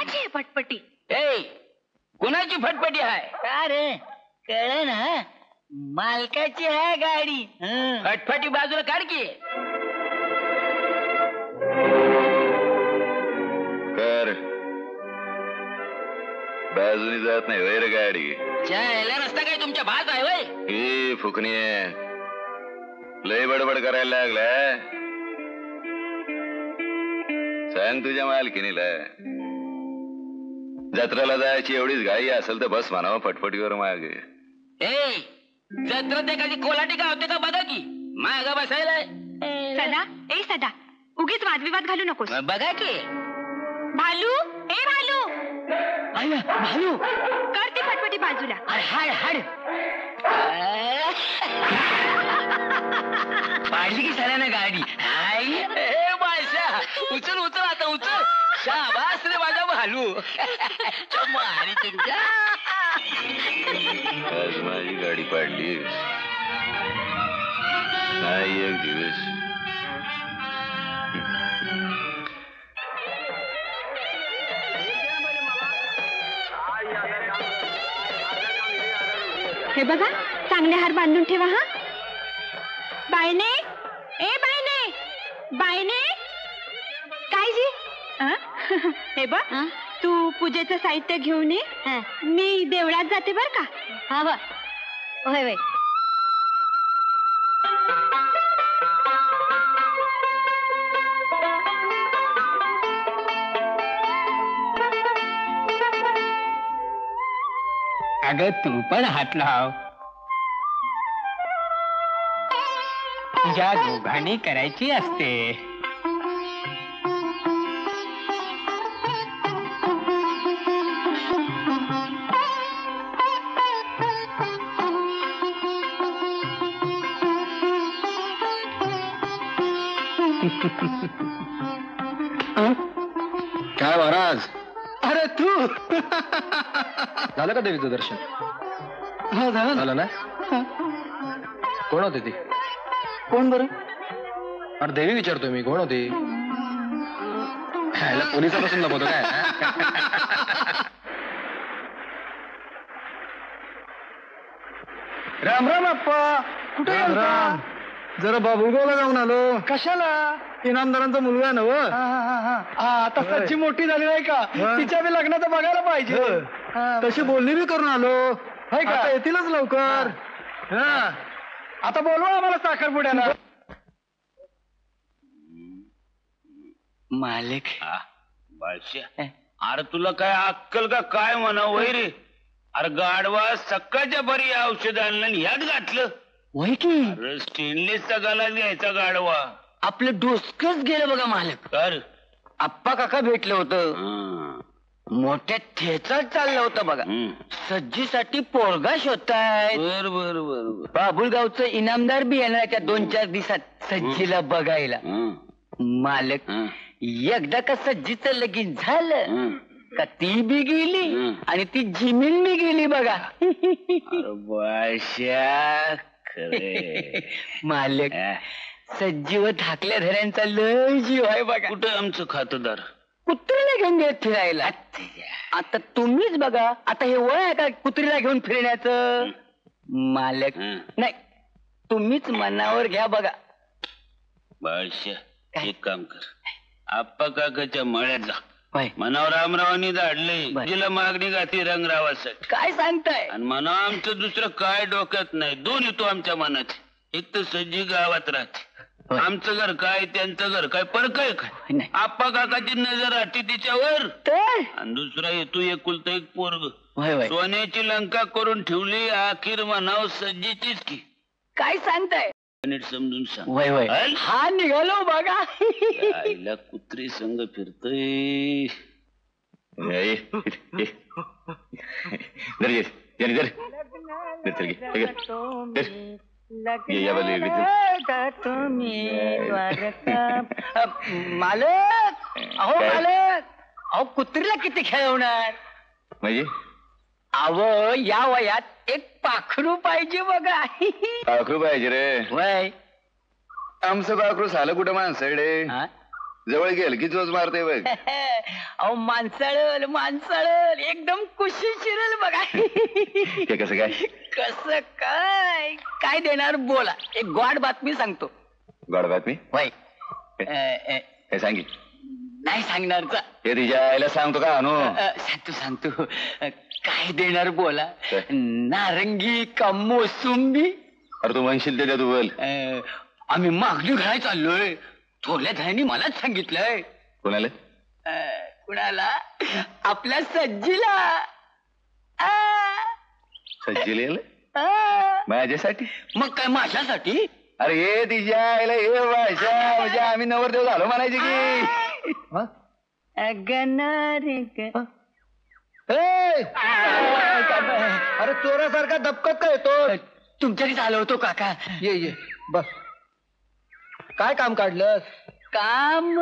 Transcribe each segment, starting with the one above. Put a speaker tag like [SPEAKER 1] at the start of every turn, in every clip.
[SPEAKER 1] कुणाची आहे फटफटी?
[SPEAKER 2] कुणाची फटफटी आहे?
[SPEAKER 3] का रे कळ ना, मालकाची आहे गाडी.
[SPEAKER 2] फटफटी बाजूला काढ की.
[SPEAKER 4] कर बाजूनी जात नाही वैर गाडी.
[SPEAKER 2] यायला रस्ता काय तुमच्या भात आहे वय?
[SPEAKER 4] ही फुकणी आहे, लय बडबड करायला लागला. सांग तुझ्या मालकीनीला जत्रेला जायची एवढीच घाई असेल तर बस म्हणावं फटफटीवर मागे.
[SPEAKER 2] जत्रेत एखादी कोलाटी का होते का बघा की, माग बसायला.
[SPEAKER 1] सदा उगीच वादविवाद घालू नकोस.
[SPEAKER 2] बघा की.
[SPEAKER 1] भालू भालू
[SPEAKER 2] भालू
[SPEAKER 1] कर ती फटफटी बाजूला.
[SPEAKER 2] हाड हाड पाडली की सऱ्यानं गाडी. उचल उचल आता उचल. शाबास रे माझा भालू.
[SPEAKER 4] आज माझी गाडी पाडली नाही एक दिवस.
[SPEAKER 1] हे बघा चांगले हार बांधून ठेवा. हा बायने बायने काय जी? हे बघ तू पूजेचं साहित्य घेऊन ये, मी देवळात जाते बर का.
[SPEAKER 5] हा होय होय.
[SPEAKER 2] अगं तू पण हात लाव. तुझ्या दोघांनी करायची असते.
[SPEAKER 6] काय महाराज?
[SPEAKER 2] अरे तू
[SPEAKER 6] झालं का देवीचं दर्शन?
[SPEAKER 2] हो
[SPEAKER 6] झालं ना. कोण होते ती?
[SPEAKER 2] कोण बरं?
[SPEAKER 6] अरे देवी विचारतोय मी, कोण होती? पोलिसापासून लपवतो काय?
[SPEAKER 2] राम राम अप्पा. कुठे
[SPEAKER 6] राम.
[SPEAKER 7] जरा बाबुळगावला जाऊन आलो.
[SPEAKER 2] कशाला?
[SPEAKER 7] इनामदारांचा मुलगा आहे ना व.
[SPEAKER 2] आता सच्ची मोठी झाली नाही का? तिच्या बी लग्नाचं बघायला पाहिजे.
[SPEAKER 7] तशी बोलणी बी करून आलो. आता येतीलच लवकर.
[SPEAKER 2] आता बोलवा आम्हाला साखरपुड्याला. मालिक
[SPEAKER 8] बादशाह, अरे तुला काय अक्कल का काय म्हणा वैरे? अरे गाडवा सकाळच्या बरी औषध आणलं आणि ह्यात घातलं.
[SPEAKER 2] वय की
[SPEAKER 8] अरे स्टेनलेसचा गाला घ्यायचा गाडवा.
[SPEAKER 2] आपलं डोसकच गेलं बघा मालक.
[SPEAKER 8] कर
[SPEAKER 2] आप्पा काका भेटलं होतं. मोठ्या ठेचात चाललं होतं बघा. सज्जीसाठी पोरगा शोधताय.
[SPEAKER 8] बर बर बर.
[SPEAKER 2] बाबुळगावचं इनामदार बी येणार त्या 2-4 दिवसात सज्जीला बघायला. मालक एकदा का सज्जीचं लगीन झालं का ती बी गेली आणि ती जिमीन बी गेली बघा.
[SPEAKER 8] बादशाह खरे
[SPEAKER 2] मालक सज्जीव ठाकल्या धऱ्यांचा लय जीव आहे बघा.
[SPEAKER 8] कुठं आमचं खातदार?
[SPEAKER 2] कुत्रीला घेऊन देत फिरायला. आता तुम्हीच बघा, आता हे वय आहे का कुत्रीला घेऊन फिरण्याचं? मालक नाही, तुम्हीच मनावर घ्या बघा.
[SPEAKER 8] बादशाह एक काम कर, आप्पा काकाच्या मळ्यात जा.
[SPEAKER 2] होय.
[SPEAKER 8] मनावर रामरावांनी धाडले जिला मागणी गाती रंगरावासाठी.
[SPEAKER 2] काय सांगताय?
[SPEAKER 8] आणि म्हणा आमचं दुसरं काय डोक्यात नाही. दोन येतो आमच्या मनात. एक तर सज्जी गावात राहते. आमचं घर काय त्यांचं घर काय परकाय काय? आप्पा काकाची नजर राहते तिच्यावर. आणि दुसरा येतो एकुलता एक पोरग. सोन्याची लंका करून ठेवली. अखेर म्हणाव सज्जीचीच की.
[SPEAKER 2] काय सांगताय?
[SPEAKER 8] नीट समजून सांग.
[SPEAKER 2] वय वय हा निघालो बघा.
[SPEAKER 8] आईला कुत्री संग फिरतोय.
[SPEAKER 2] मालक अहो मालक अहो कुत्रीला किती खेळवणार
[SPEAKER 4] म्हणजे?
[SPEAKER 2] अहो या वयात एक पाखरू पाहिजे बघा.
[SPEAKER 4] पाखरू पाहिजे रे.
[SPEAKER 2] वय
[SPEAKER 4] आमचं पाखरू झालं कुठं माणसाकडे? जवळ गेल की जोज मारते बघ.
[SPEAKER 2] अहो माणसाळल माणसाळल एकदम कुशी शिरल बघा.
[SPEAKER 4] हे कसं काय?
[SPEAKER 2] कसं काय काय देणार बोला. एक गॉड बातमी सांगतो.
[SPEAKER 4] गोड बातमी?
[SPEAKER 2] होय.
[SPEAKER 4] हे सांगी.
[SPEAKER 2] नाही सांगणार का?
[SPEAKER 4] हे तिच्या आईला सांगतो का अनु?
[SPEAKER 2] सांगतो सांगतो. काय देणार बोला. नारंगी का मोसुंबी?
[SPEAKER 4] अरे तू म्हणशील त्याच्या तू बोल.
[SPEAKER 2] आम्ही मागणी घालाय चाललोय. थोरल्या धायनी मलाच सांगितलंय.
[SPEAKER 4] कोणाला?
[SPEAKER 2] कुणाला? आपल्या सज्जीला.
[SPEAKER 4] सज्जीला माझ्यासाठी?
[SPEAKER 2] मग काय माझ्यासाठी?
[SPEAKER 4] अरे हे तिच्या आईला हे भाषा म्हणजे आम्ही नवरदेव झालो म्हणायचे की.
[SPEAKER 7] अरे चोरासारखा दबकत काय तो?
[SPEAKER 2] तुमच्याकडे आलो होतो काका.
[SPEAKER 7] ये बस. काय काम काढलं?
[SPEAKER 2] काम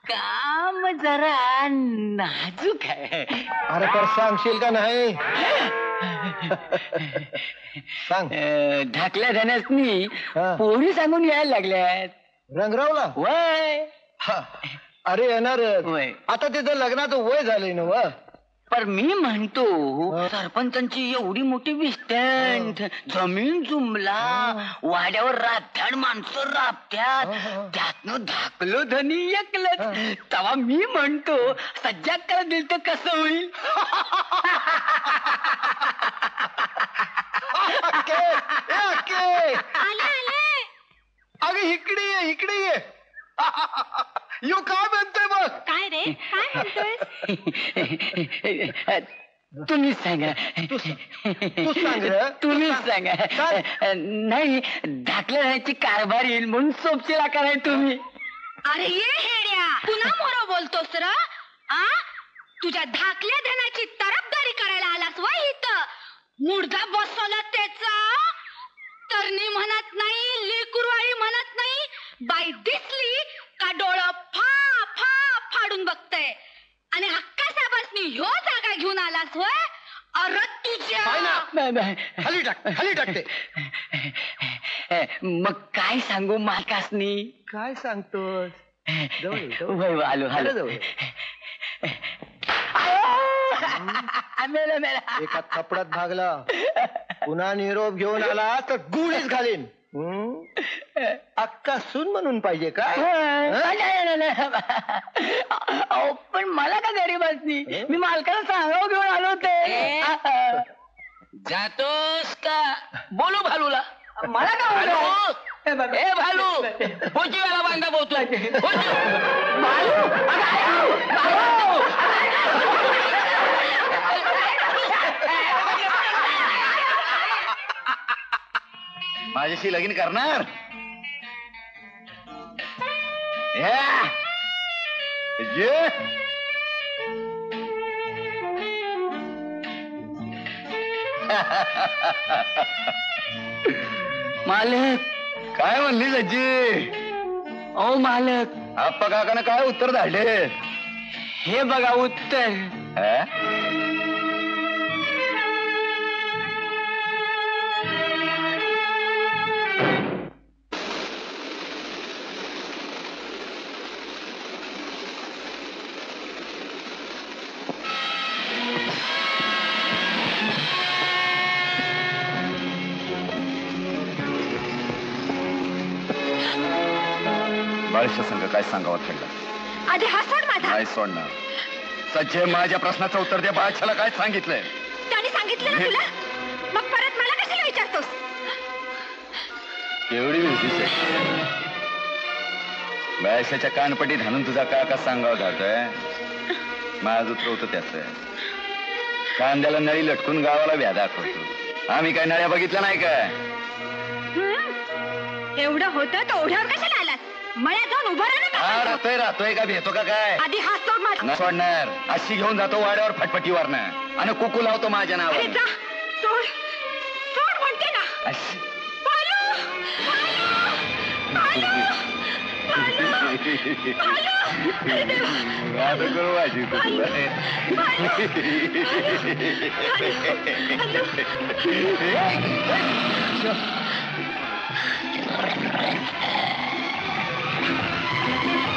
[SPEAKER 2] काम जरा नाजूक आहे.
[SPEAKER 7] अरे तर सांगशील का नाही? सांग.
[SPEAKER 2] ढाकल्या धनसनी
[SPEAKER 7] हा.
[SPEAKER 2] पोरी सांगून यायला लागल्यात.
[SPEAKER 7] रंगरावला?
[SPEAKER 2] वय
[SPEAKER 7] अरे येणारच.
[SPEAKER 2] वय.
[SPEAKER 7] आता तिथं लग्नाचं वय झालंय ना व.
[SPEAKER 2] पर मी म्हणतो
[SPEAKER 7] हा.
[SPEAKER 2] सरपंचांची एवढी मोठी विस्टंट जमीन जुमला वाड्यावर रात्याड माणसं राबत्यात त्यातनं धाकलो धनी एकलंच. तेव्हा मी म्हणतो सज्जात दिल तर कसं होईल?
[SPEAKER 7] अगं इकडे ये. यो काय म्हणतोय बघ.
[SPEAKER 1] काय रे काय म्हणतोय?
[SPEAKER 2] तुम्हीच सांगा.
[SPEAKER 7] तू सांग रे.
[SPEAKER 2] तुम्हीच सांगा. नाही ढाकल्या राहायची कारभार येईल म्हणून सोपशीला कराय तुम्ही.
[SPEAKER 1] अरे ये हेड्या पुन्हा मोरो बोलतोस र. तुझ्या धाकल्या धनाची तरफदारी करायला आलास व इथं. मुडदा बसवला त्याचा. तरणी म्हणत नाही लेकुरवाळी म्हणत नाही. बाई दिसली का डोळं फा फा फाडून बघतय. आणि हक्का साहेबांनी ह्यो जागा घेऊन आलास होय. अरे तुझ्या
[SPEAKER 7] खाली टाकते.
[SPEAKER 2] मग काय सांगू मालकासनी?
[SPEAKER 7] काय सांगतोस?
[SPEAKER 2] वय आलो आलो. मेला मेला.
[SPEAKER 7] एका थपडात भागला. पुन्हा निरोप घेऊन आला तर गुळीच घालीन. अक्का सून म्हणून पाहिजे का?
[SPEAKER 2] पण मला का गरीबासनी? मी मालकाला सांगावं घेऊन आलो होते.
[SPEAKER 8] जातोस का? बोलू भालूला.
[SPEAKER 2] मला का बोलू?
[SPEAKER 8] ए भालू पोची वेळा बांधा बोलतोय.
[SPEAKER 4] माझ्याशी लगीन करणार?
[SPEAKER 2] मालक
[SPEAKER 4] काय म्हणली सज्जी?
[SPEAKER 2] ओ मालक
[SPEAKER 4] आप्पा काकानं काय उत्तर धाडले?
[SPEAKER 2] हे बघा उत्तर.
[SPEAKER 4] बाळशा संघ काय सांगावं थंड?
[SPEAKER 1] आधी हा सोड माझा.
[SPEAKER 4] नाही सोडणार. सज्जे माझ्या प्रश्नाचं उत्तर दे. बाळशाला काय सांगितलंय?
[SPEAKER 1] त्याने सांगितलं ना तुला. मग परत मला कशाला विचारतोस?
[SPEAKER 4] एवढी भीतीच बाळशाच्या कानपटीत हाणून तुझा काका सांगावं धाडतोय. माझं उत्तर होतं त्याच. कांद्याला नळी लटकून गावाला व्या दाखवतो. आम्ही काय नळ्या बघितल्या नाही काय?
[SPEAKER 1] एवढं होतं तर ओढ्यावर कशाला आलास? मळ्यात जाऊन उभं राहा.
[SPEAKER 4] राहतोय का भेटतो का काय?
[SPEAKER 1] आधी हात सोड माझा.
[SPEAKER 4] न सोडणार. अशी घेऊन जातो वाड्यावर फटफटीवरनं आणि कुकू लावतो माझ्या
[SPEAKER 1] अरे
[SPEAKER 4] नावावर.
[SPEAKER 1] जा सोड सोड म्हणते ना.
[SPEAKER 4] अशी.
[SPEAKER 1] भालू भालू भालू भालू. अरे देवा.
[SPEAKER 4] आता करू माझी तुला.
[SPEAKER 1] हा